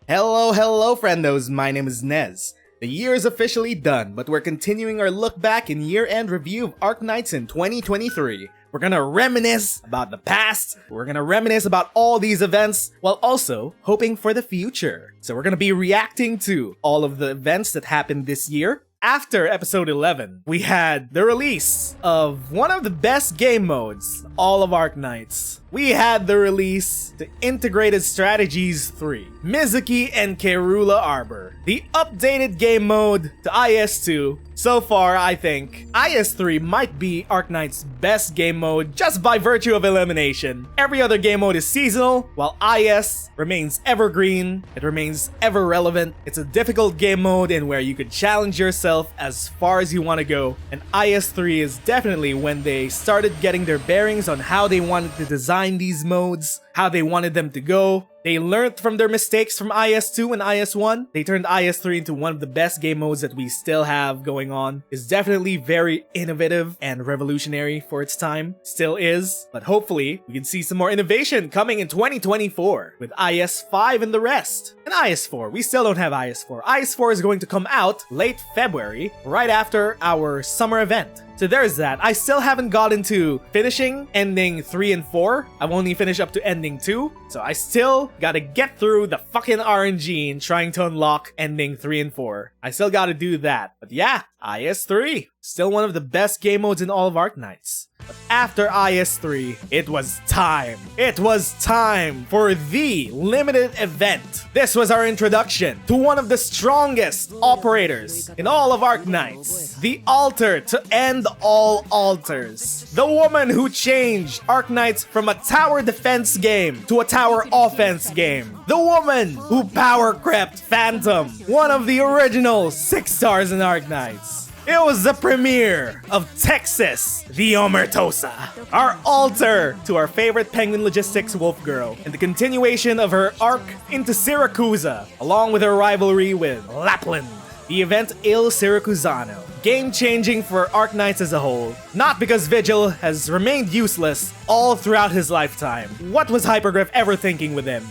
Hello, friendos. My name is Nez. The year is officially done, but we're continuing our look back and year-end review of Arknights in 2023. We're gonna reminisce about the past, we're gonna reminisce about all these events, while also hoping for the future. So we're gonna be reacting to all of the events that happened this year. After episode 11, we had the release of one of the best game modes, all of Arknights. We had the release to Integrated Strategies 3, Mizuki and Caerula Arbor, the updated game mode to IS2. So far, I think IS3 might be Arknights' best game mode just by virtue of elimination. Every other game mode is seasonal, while IS remains evergreen, it remains ever relevant. It's a difficult game mode in where you could challenge yourself as far as you want to go, and IS3 is definitely when they started getting their bearings on how they wanted to design these modes, how they wanted them to go. They learned from their mistakes from IS2 and IS1. They turned IS3 into one of the best game modes that we still have going on. It's definitely very innovative and revolutionary for its time. Still is. But hopefully, we can see some more innovation coming in 2024 with IS5 and the rest. And IS4, we still don't have IS4. IS4 is going to come out late February, right after our summer event. So there's that. I still haven't gotten to finishing ending 3 and 4. I've only finished up to ending 2. So I still gotta get through the fucking RNG in trying to unlock ending 3 and 4. I still gotta do that. But yeah, IS3. Still one of the best game modes in all of Arknights. But after IS3, it was time. It was time for the limited event. This was our introduction to one of the strongest operators in all of Arknights. The altar to end all altars. The woman who changed Arknights from a tower defense game to a tower offense game. The woman who power crept Phantom, one of the original 6 stars in Arknights. It was the premiere of Texas, the Omertosa, our altar to our favorite Penguin Logistics Wolf Girl, and the continuation of her arc into Siracusa, along with her rivalry with Lapland. The event Il Siracusano, game-changing for Arknights as a whole, not because Vigil has remained useless all throughout his lifetime. What was Hypergriff ever thinking with him?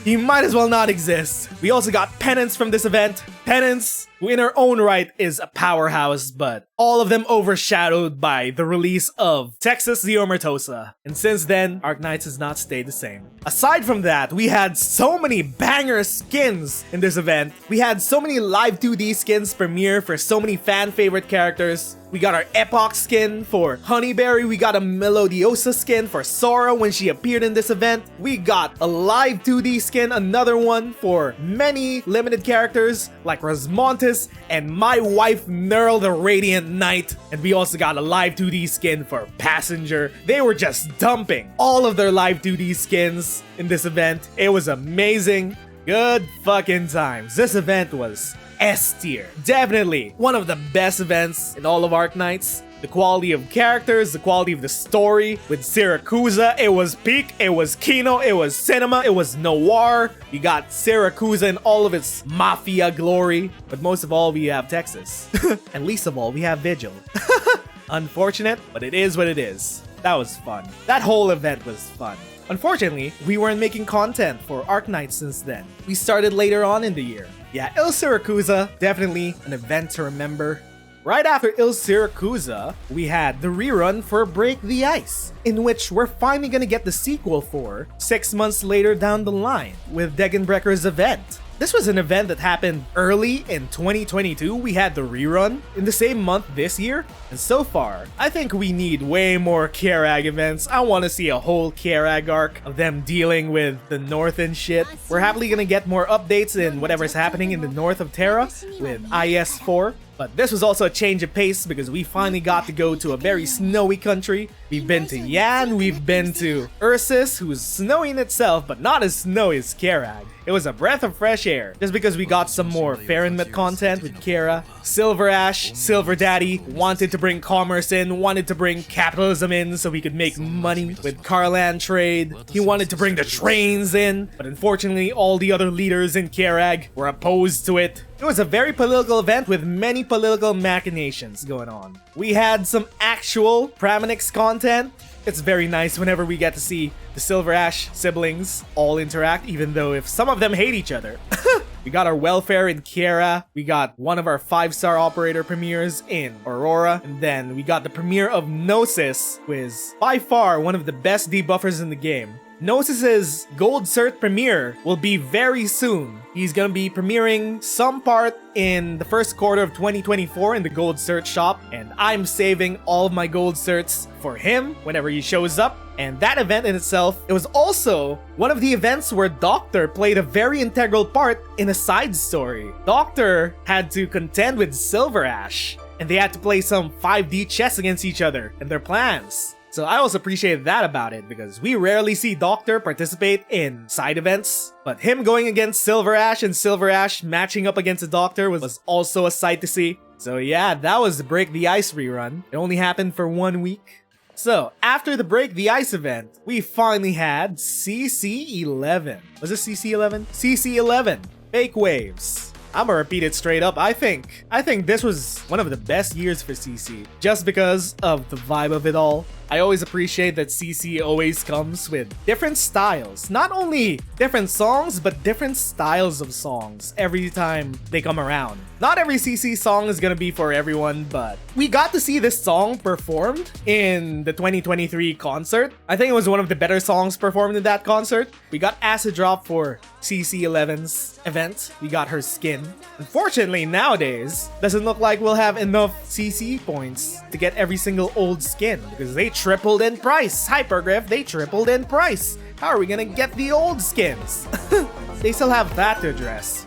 He might as well not exist. We also got Penance from this event. Penance, who in her own right is a powerhouse, but all of them overshadowed by the release of Texas the Omertosa. And since then, Arknights has not stayed the same. Aside from that, we had so many banger skins in this event. We had so many live 2D skins premiere for so many fan favorite characters. We got our Epoch skin for Honeyberry. We got a Melodiosa skin for Sora when she appeared in this event. We got a live 2D skin, another one for many limited characters like Rosmontis and my wife Nerl the Radiant Knight. And we also got a live 2D skin for Passenger. They were just dumping all of their live 2D skins in this event. It was amazing. Good fucking times. This event was S tier. Definitely one of the best events in all of Arknights. The quality of characters, the quality of the story. With Siracusa, it was peak, it was Kino, it was cinema, it was noir. We got Siracusa in all of its mafia glory. But most of all, we have Texas. And least of all, we have Vigil. Unfortunate, but it is what it is. That was fun. That whole event was fun. Unfortunately, we weren't making content for Arknights since then. We started later on in the year. Yeah, Il Siracusa, definitely an event to remember. Right after Il Siracusa, we had the rerun for Break the Ice, in which we're finally gonna get the sequel for 6 months later down the line with Degenbrecker's event. This was an event that happened early in 2022. We had the rerun in the same month this year. And so far, I think we need way more Caerag events. I want to see a whole Caerag arc of them dealing with the north and shit. We're happily going to get more updates in whatever's happening in the north of Terra with IS4. But this was also a change of pace because we finally got to go to a very snowy country. We've been to Yan, we've been to Ursus, who's snowy in itself, but not as snowy as Caerag. It was a breath of fresh air, just because we got some more Farenmet content with Kara. Silver Ash, Silver Daddy, wanted to bring commerce in, wanted to bring capitalism in so we could make money with Carland trade. He wanted to bring the trains in, but unfortunately all the other leaders in Caerag were opposed to it. It was a very political event with many political machinations going on. We had some actual Praminix content. It's very nice whenever we get to see the Silver Ash siblings all interact, even though if some of them hate each other. We got our welfare in Caerula. We got one of our 5-star operator premieres in Aurora. And then we got the premiere of Gnosis, who is by far one of the best debuffers in the game. Gnosis's Gold Cert premiere will be very soon. He's gonna be premiering some part in the first quarter of 2024 in the Gold Cert shop, and I'm saving all of my Gold Certs for him whenever he shows up. And that event in itself, it was also one of the events where Doctor played a very integral part in a side story. Doctor had to contend with Silver Ash, and they had to play some 5D chess against each other and their plans. So I also appreciate that about it, because we rarely see Doctor participate in side events, but him going against Silver Ash and Silver Ash matching up against the Doctor was also a sight to see. So yeah, that was the Break the Ice rerun. It only happened for 1 week. So after the Break the Ice event, we finally had CC11. Was it CC11? CC11. Fake Waves. I'm gonna repeat it straight up. I think this was one of the best years for CC, just because of the vibe of it all. I always appreciate that CC always comes with different styles. Not only different songs, but different styles of songs every time they come around. Not every CC song is gonna be for everyone, but we got to see this song performed in the 2023 concert. I think it was one of the better songs performed in that concert. We got Acid Drop for CC11's event. We got her skin. Unfortunately, nowadays, doesn't look like we'll have enough CC points to get every single old skin, because they tripled in price. Hypergriff, they tripled in price. How are we gonna get the old skins? They still have that to address.